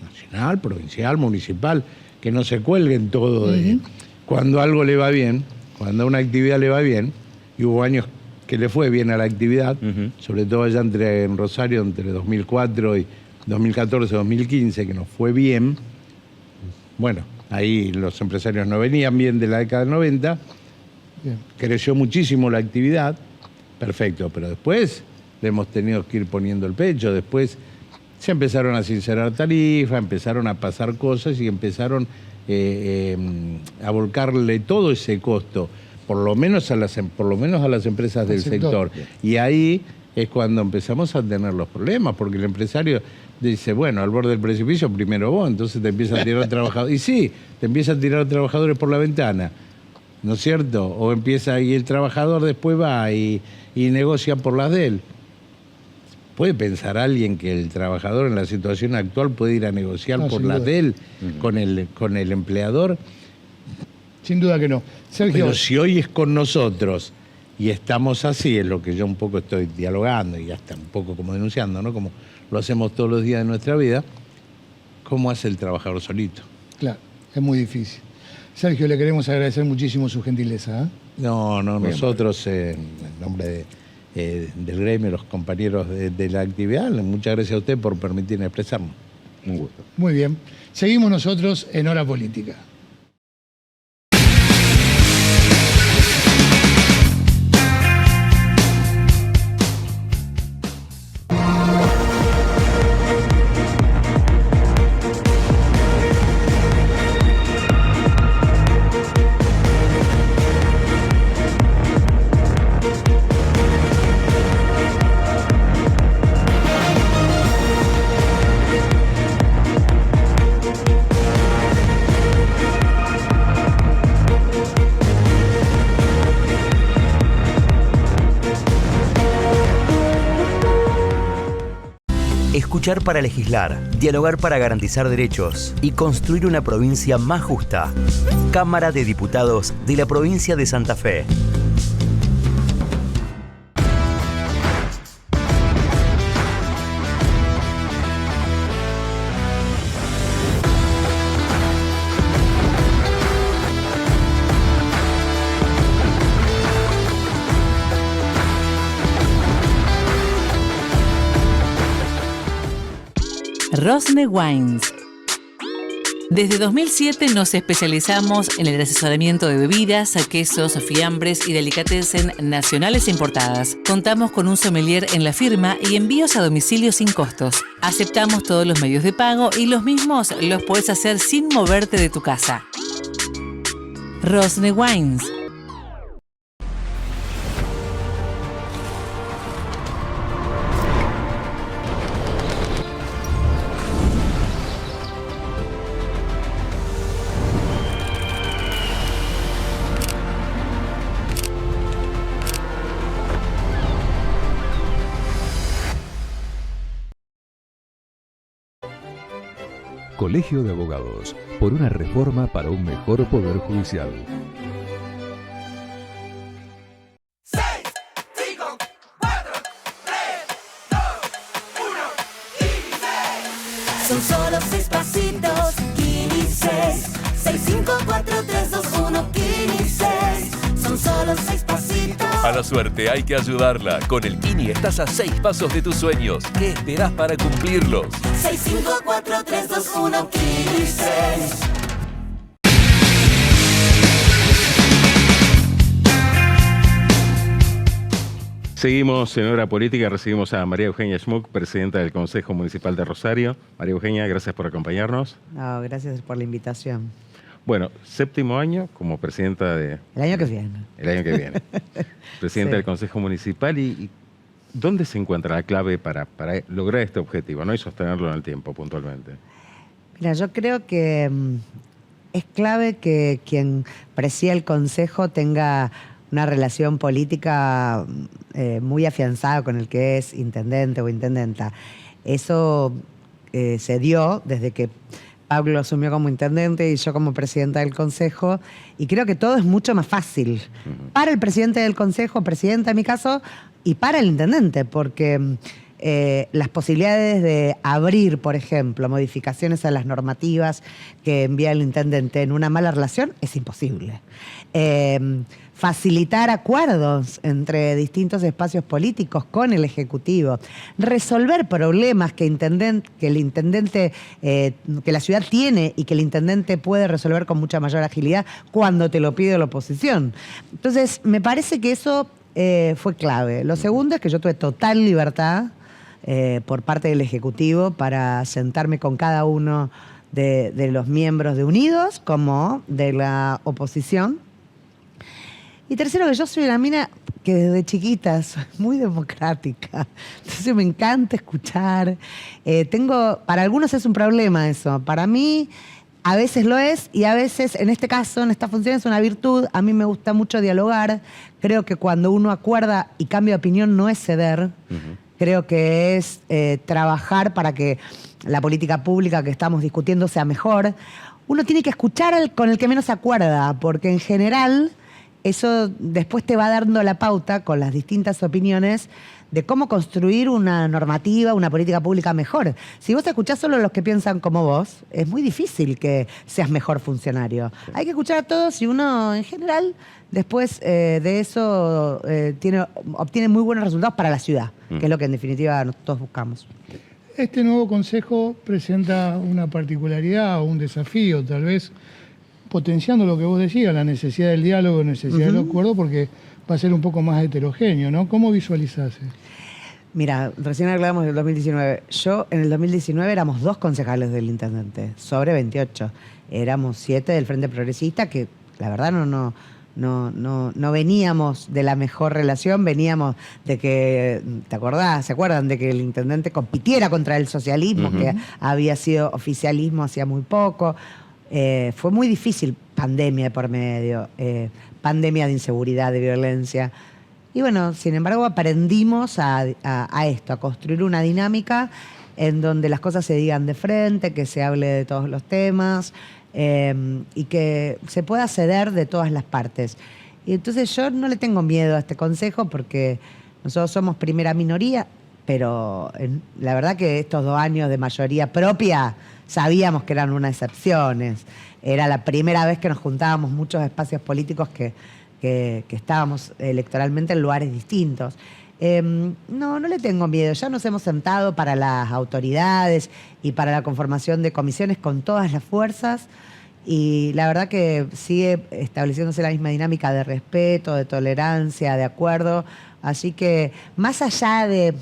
Nacional, provincial, municipal, que no se cuelguen todo de cuando algo le va bien, cuando a una actividad le va bien, y hubo años que le fue bien a la actividad, sobre todo allá en Rosario, entre 2004 y 2014-2015, que nos fue bien. Bueno, ahí los empresarios no venían bien de la década del 90, creció muchísimo la actividad, perfecto, pero después le hemos tenido que ir poniendo el pecho, después se empezaron a sincerar tarifas, empezaron a pasar cosas y empezaron a volcarle todo ese costo, por lo menos a las empresas del sector. Y ahí es cuando empezamos a tener los problemas, porque el empresario dice, bueno, al borde del precipicio primero vos, entonces te empieza a tirar trabajadores. Y sí, te empieza a tirar trabajadores por la ventana, ¿no es cierto? O empieza y el trabajador después va y negocia por las de él. ¿Puede pensar alguien que el trabajador en la situación actual puede ir a negociar por las de él con el empleador? Sin duda que no. Sergio. Pero si hoy es con nosotros y estamos así, es lo que yo un poco estoy dialogando y hasta un poco como denunciando, ¿no? Como lo hacemos todos los días de nuestra vida, ¿cómo hace el trabajador solito? Claro, es muy difícil. Sergio, le queremos agradecer muchísimo su gentileza. ¿Eh? No, nosotros, en nombre del gremio, los compañeros de la actividad, muchas gracias a usted por permitirme expresarnos. Un gusto. Muy bien. Seguimos nosotros en Hora Política. Escuchar para legislar, dialogar para garantizar derechos y construir una provincia más justa. Cámara de Diputados de la provincia de Santa Fe. Rosne Wines. Desde 2007 nos especializamos en el asesoramiento de bebidas, quesos, fiambres y delicatessen nacionales e importadas. Contamos con un sommelier en la firma y envíos a domicilio sin costos. Aceptamos todos los medios de pago y los mismos los puedes hacer sin moverte de tu casa. Rosne Wines. Colegio de Abogados, por una reforma para un mejor poder judicial. 6, 5, 4, 3, 2, 1, 16. Son solo 6 pasitos, 15. 6, 5, 4, 3, 2, 1, 15. Son solo 6 pasitos. A la suerte hay que ayudarla. Con el Kini estás a 6 pasos de tus sueños. ¿Qué esperás para cumplirlos? 6, 5, 4, 3, 2, 1, 15. Seguimos en Hora Política, recibimos a María Eugenia Schmuck, presidenta del Consejo Municipal de Rosario. María Eugenia, gracias por acompañarnos. No, gracias por la invitación. Bueno, 7º año como presidenta de... El año que viene. El año que viene. Presidenta Sí. del Consejo Municipal. ¿Y dónde se encuentra la clave para lograr este objetivo, ¿no? Y sostenerlo en el tiempo puntualmente? Mira, yo creo que es clave que quien presida el Consejo tenga una relación política muy afianzada con el que es intendente o intendenta. Eso se dio desde que Pablo asumió como intendente y yo como presidenta del Consejo, y creo que todo es mucho más fácil para el presidente del Consejo, presidenta en mi caso, y para el intendente, porque las posibilidades de abrir, por ejemplo, modificaciones a las normativas que envía el intendente en una mala relación es imposible. Facilitar acuerdos entre distintos espacios políticos con el Ejecutivo, resolver problemas que el intendente, que la ciudad tiene y que el intendente puede resolver con mucha mayor agilidad cuando te lo pide la oposición. Entonces, me parece que eso fue clave. Lo segundo es que yo tuve total libertad por parte del Ejecutivo para sentarme con cada uno de los miembros de Unidos como de la oposición. Y tercero, que yo soy una mina que desde chiquita soy muy democrática. Entonces me encanta escuchar. Para algunos es un problema eso. Para mí a veces lo es y a veces, en este caso, en esta función es una virtud. A mí me gusta mucho dialogar. Creo que cuando uno acuerda y cambia de opinión no es ceder. Creo que es trabajar para que la política pública que estamos discutiendo sea mejor. Uno tiene que escuchar con el que menos se acuerda, porque en general eso después te va dando la pauta con las distintas opiniones de cómo construir una normativa, una política pública mejor. Si vos escuchás solo a los que piensan como vos, es muy difícil que seas mejor funcionario. Sí. Hay que escuchar a todos y uno, en general, después de eso obtiene muy buenos resultados para la ciudad, que es lo que en definitiva todos buscamos. Este nuevo consejo presenta una particularidad o un desafío, tal vez, potenciando lo que vos decías, la necesidad del diálogo, la necesidad del acuerdo, porque va a ser un poco más heterogéneo, ¿no? ¿Cómo visualizás? Mira, recién hablábamos del 2019. Yo en el 2019 éramos 2 concejales del intendente, sobre 28. Éramos 7 del Frente Progresista, que la verdad no veníamos de la mejor relación, veníamos de que, ¿se acuerdan? De que el intendente compitiera contra el socialismo, que había sido oficialismo hacía muy poco. Fue muy difícil, pandemia de por medio, pandemia de inseguridad, de violencia. Y bueno, sin embargo, aprendimos a esto, a construir una dinámica en donde las cosas se digan de frente, que se hable de todos los temas y que se pueda ceder de todas las partes. Y entonces yo no le tengo miedo a este consejo porque nosotros somos primera minoría, pero la verdad que estos 2 años de mayoría propia sabíamos que eran unas excepciones. Era la primera vez que nos juntábamos muchos espacios políticos que estábamos electoralmente en lugares distintos. No le tengo miedo. Ya nos hemos sentado para las autoridades y para la conformación de comisiones con todas las fuerzas y la verdad que sigue estableciéndose la misma dinámica de respeto, de tolerancia, de acuerdo. Así que más allá de,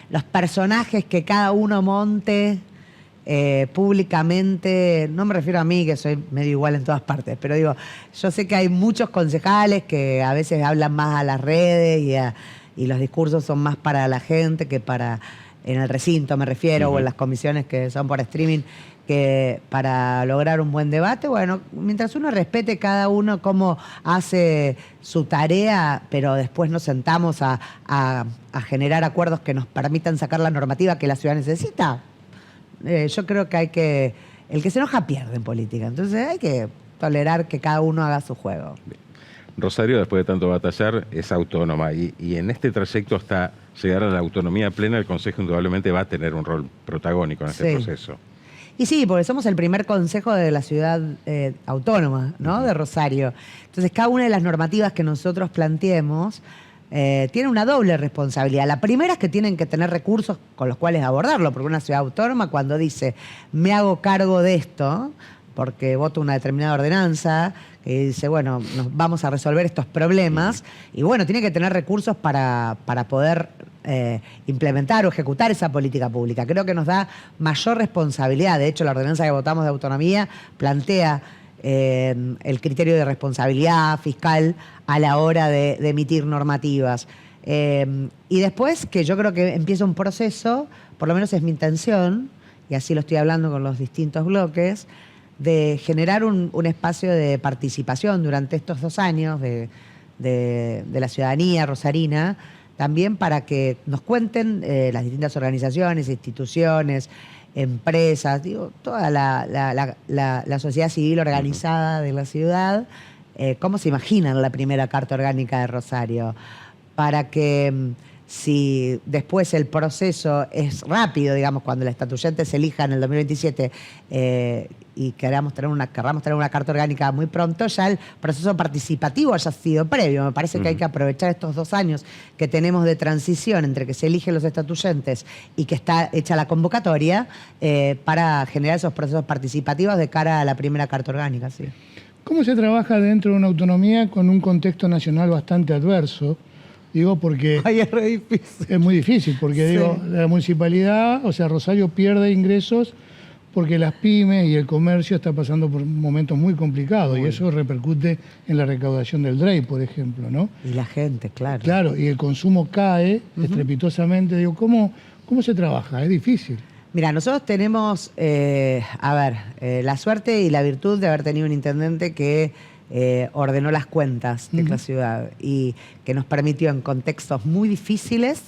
los personajes que cada uno monte públicamente, no me refiero a mí, que soy medio igual en todas partes, pero digo, yo sé que hay muchos concejales que a veces hablan más a las redes y los discursos son más para la gente que en el recinto me refiero, o en las comisiones que son por streaming, que para lograr un buen debate. Bueno, mientras uno respete cada uno cómo hace su tarea, pero después nos sentamos a generar acuerdos que nos permitan sacar la normativa que la ciudad necesita. Yo creo que el que se enoja pierde en política. Entonces hay que tolerar que cada uno haga su juego. Bien. Rosario, después de tanto batallar, es autónoma y en este trayecto hasta llegar a la autonomía plena, el Consejo indudablemente va a tener un rol protagónico en este proceso. Y sí, porque somos el primer consejo de la ciudad autónoma, ¿no? De Rosario. Entonces, cada una de las normativas que nosotros planteemos tiene una doble responsabilidad. La primera es que tienen que tener recursos con los cuales abordarlo, porque una ciudad autónoma cuando dice, me hago cargo de esto, porque voto una determinada ordenanza, que dice, bueno, nos vamos a resolver estos problemas, y bueno, tiene que tener recursos para poder implementar o ejecutar esa política pública. Creo que nos da mayor responsabilidad. De hecho, la ordenanza que votamos de autonomía plantea el criterio de responsabilidad fiscal a la hora de emitir normativas. Y después, que yo creo que empieza un proceso, por lo menos es mi intención, y así lo estoy hablando con los distintos bloques, de generar un espacio de participación durante estos 2 años de la ciudadanía rosarina, también para que nos cuenten las distintas organizaciones, instituciones, empresas, toda la sociedad civil organizada de la ciudad, cómo se imaginan la primera Carta Orgánica de Rosario, para que Si después el proceso es rápido, digamos, cuando el estatuyente se elija en el 2027 y queramos tener una carta orgánica muy pronto, ya el proceso participativo haya sido previo. Me parece que hay que aprovechar estos 2 años que tenemos de transición entre que se eligen los estatuyentes y que está hecha la convocatoria para generar esos procesos participativos de cara a la primera carta orgánica. Sí. ¿Cómo se trabaja dentro de una autonomía con un contexto nacional bastante adverso? Digo, porque ay, es re difícil. Es muy difícil, porque Sí. digo, la municipalidad, o sea, Rosario pierde ingresos porque las pymes y el comercio está pasando por momentos muy complicados y eso repercute en la recaudación del DREI, por ejemplo, ¿no? Y la gente, claro. Claro, y el consumo cae estrepitosamente. Digo, ¿cómo se trabaja? Es difícil. Mira, nosotros tenemos, la suerte y la virtud de haber tenido un intendente que ordenó las cuentas de la ciudad y que nos permitió en contextos muy difíciles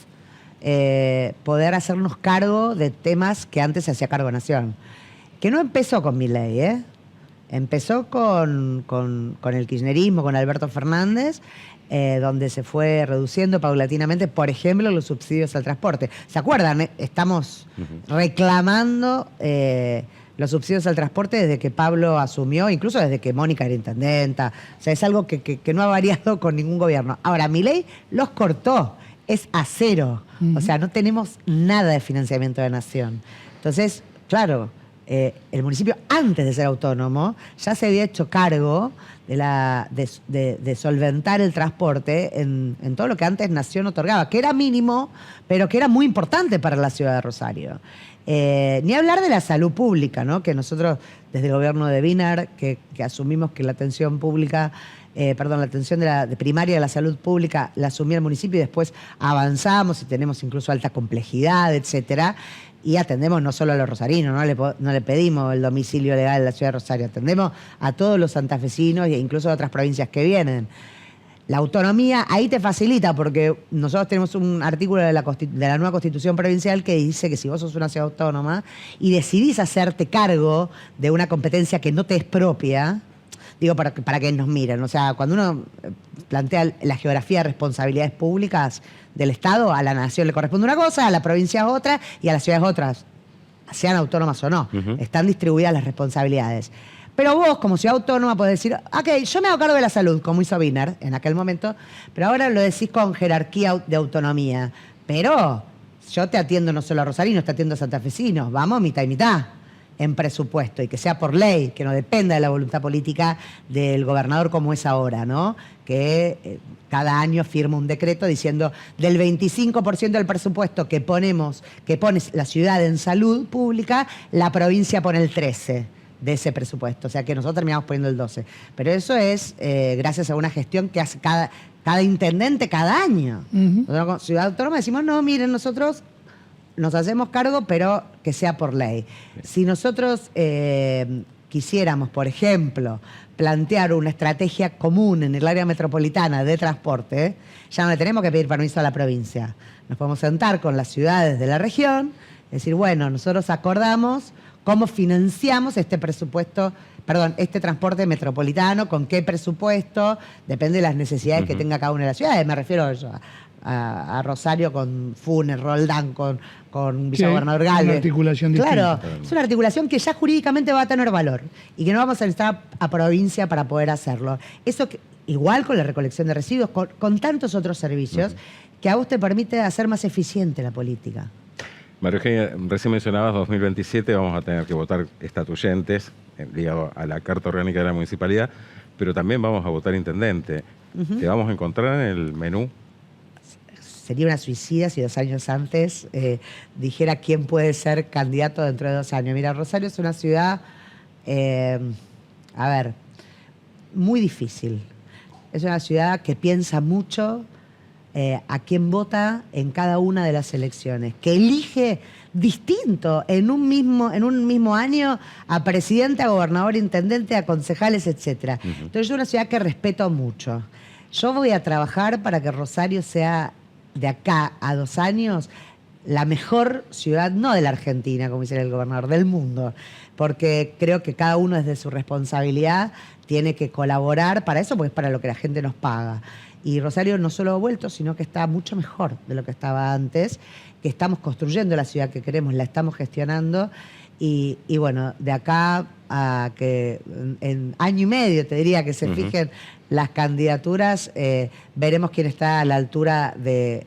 poder hacernos cargo de temas que antes se hacía cargo Nación. Que no empezó con Milei, ¿eh? Empezó con el kirchnerismo, con Alberto Fernández, donde se fue reduciendo paulatinamente, por ejemplo, los subsidios al transporte. ¿Se acuerdan? Estamos reclamando los subsidios al transporte desde que Pablo asumió, incluso desde que Mónica era intendenta. O sea, es algo que no ha variado con ningún gobierno. Ahora, Milei los cortó, es a cero. O sea, no tenemos nada de financiamiento de Nación. Entonces, claro, el municipio, antes de ser autónomo, ya se había hecho cargo de solventar el transporte en todo lo que antes Nación otorgaba, que era mínimo, pero que era muy importante para la ciudad de Rosario. Ni hablar de la salud pública, ¿no? Que nosotros, desde el gobierno de Wiener, que asumimos que la atención pública, la atención de primaria de la salud pública la asumía el municipio y después avanzamos y tenemos incluso alta complejidad, etcétera. Y atendemos no solo a los rosarinos, no le pedimos el domicilio legal en la ciudad de Rosario, atendemos a todos los santafesinos e incluso a otras provincias que vienen. La autonomía ahí te facilita porque nosotros tenemos un artículo de la nueva Constitución Provincial que dice que si vos sos una ciudad autónoma y decidís hacerte cargo de una competencia que no te es propia, digo para que nos miren, o sea, cuando uno plantea la geografía de responsabilidades públicas del Estado, a la nación le corresponde una cosa, a la provincia otra y a las ciudades otras, sean autónomas o no. Están distribuidas las responsabilidades. Pero vos, como ciudad autónoma, podés decir, ok, yo me hago cargo de la salud, como hizo Wiener en aquel momento, pero ahora lo decís con jerarquía de autonomía. Pero yo te atiendo no solo a rosarinos, te atiendo a santafesinos. Vamos mitad y mitad en presupuesto y que sea por ley, que no dependa de la voluntad política del gobernador como es ahora, ¿no? Que cada año firma un decreto diciendo del 25% del presupuesto que pone la ciudad en salud pública, la provincia pone el 13% de ese presupuesto. O sea que nosotros terminamos poniendo el 12%. Pero eso es gracias a una gestión que hace cada intendente cada año. Nosotros como ciudad autónoma decimos, no, miren, nosotros nos hacemos cargo, pero que sea por ley. Si nosotros quisiéramos, por ejemplo, plantear una estrategia común en el área metropolitana de transporte, ya no le tenemos que pedir permiso a la provincia. Nos podemos sentar con las ciudades de la región, decir, bueno, nosotros acordamos cómo financiamos este transporte metropolitano, con qué presupuesto, depende de las necesidades que tenga cada una de las ciudades. Me refiero a eso, a Rosario con Funes, Roldán, con Vicegobernador Galvez. Una articulación distinta. Claro, es una articulación que ya jurídicamente va a tener valor y que no vamos a necesitar a provincia para poder hacerlo. Eso igual con la recolección de residuos, con tantos otros servicios que a vos te permite hacer más eficiente la política. María Eugenia, recién mencionabas 2027, vamos a tener que votar estatuyentes ligado a la Carta Orgánica de la Municipalidad, pero también vamos a votar intendente. ¿Te vamos a encontrar en el menú? Sería una suicida si 2 años antes dijera quién puede ser candidato dentro de 2 años. Mira, Rosario es una ciudad, muy difícil. Es una ciudad que piensa mucho a quién vota en cada una de las elecciones, que elige distinto en un mismo año a presidente, a gobernador, intendente, a concejales, etc. Entonces es una ciudad que respeto mucho. Yo voy a trabajar para que Rosario sea de acá a 2 años la mejor ciudad, no de la Argentina, como dice el gobernador, del mundo, porque creo que cada uno desde su responsabilidad tiene que colaborar para eso, porque es para lo que la gente nos paga. Y Rosario no solo ha vuelto, sino que está mucho mejor de lo que estaba antes, que estamos construyendo la ciudad que queremos, la estamos gestionando. Y bueno, de acá a que en año y medio, te diría, que se fijen las candidaturas, veremos quién está a la altura de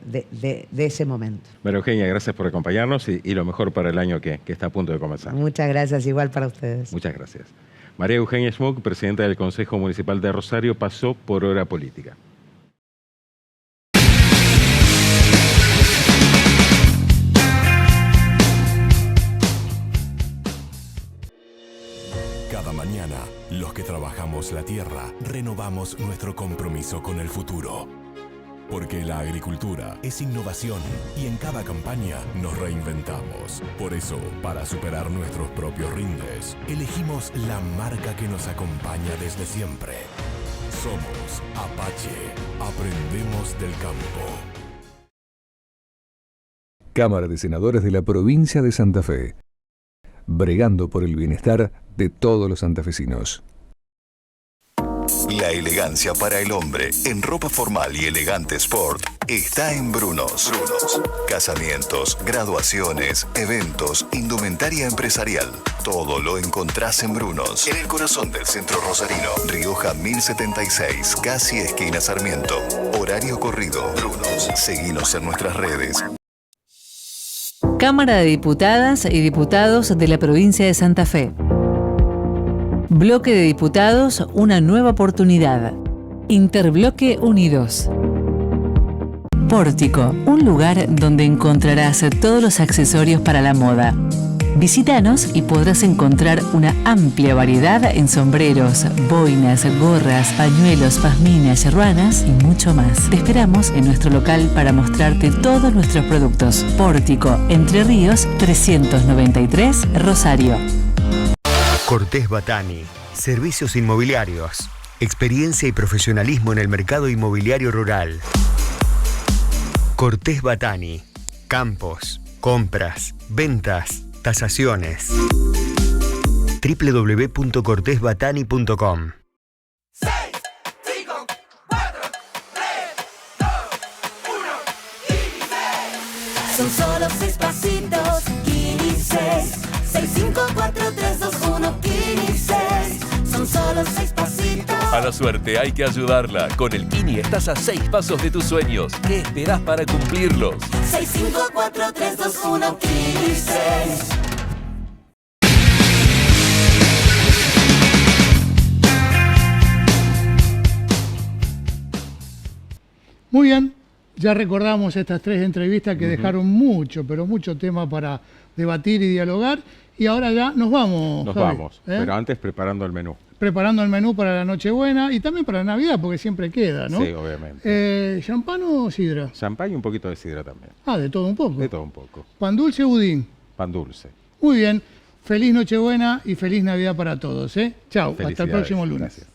ese momento. María Eugenia, gracias por acompañarnos y lo mejor para el año que está a punto de comenzar. Muchas gracias, igual para ustedes. Muchas gracias. María Eugenia Schmuck, presidenta del Consejo Municipal de Rosario, pasó por Hora Política. Cada mañana, los que trabajamos la tierra, renovamos nuestro compromiso con el futuro. Porque la agricultura es innovación y en cada campaña nos reinventamos. Por eso, para superar nuestros propios rindes, elegimos la marca que nos acompaña desde siempre. Somos Apache. Aprendemos del campo. Cámara de Senadores de la Provincia de Santa Fe. Bregando por el bienestar de todos los santafesinos. La elegancia para el hombre en ropa formal y elegante sport está en Brunos. Casamientos, graduaciones, eventos, indumentaria empresarial. Todo lo encontrás en Brunos, en el corazón del centro rosarino. Rioja 1076, casi esquina Sarmiento. Horario corrido. Brunos. Seguinos en nuestras redes. Cámara de Diputadas y Diputados de la Provincia de Santa Fe. Bloque de Diputados, una nueva oportunidad. Interbloque Unidos. Pórtico, un lugar donde encontrarás todos los accesorios para la moda. Visítanos y podrás encontrar una amplia variedad en sombreros, boinas, gorras, pañuelos, pazminas, ruanas y mucho más. Te esperamos en nuestro local para mostrarte todos nuestros productos. Pórtico, Entre Ríos, 393, Rosario. Cortés Batani, servicios inmobiliarios, experiencia y profesionalismo en el mercado inmobiliario rural. Cortés Batani, campos, compras, ventas, tasaciones. www.cortesbatani.com. 6, 5, 4, 3, 2, 1, 16. Son solo 6 pasitos, 16. 6, 5, 4, 3, 2, 1, 16. Son solo 6 pasitos. A la suerte hay que ayudarla. Con el Kini estás a 6 pasos de tus sueños. ¿Qué esperás para cumplirlos? 6, 5, 4, 3, 2, 1, 16. Muy bien, ya recordamos estas 3 entrevistas que dejaron mucho, pero mucho tema para debatir y dialogar. Y ahora ya nos vamos. Nos Javi, vamos, pero antes preparando el menú. Preparando el menú para la Nochebuena y también para la Navidad, porque siempre queda, ¿no? Sí, obviamente. ¿Champán o sidra? Champán y un poquito de sidra también. Ah, de todo un poco. De todo un poco. ¿Pan dulce o budín? Pan dulce. Muy bien. Feliz Nochebuena y feliz Navidad para todos, ¿eh? Chau, hasta el próximo lunes. Gracias.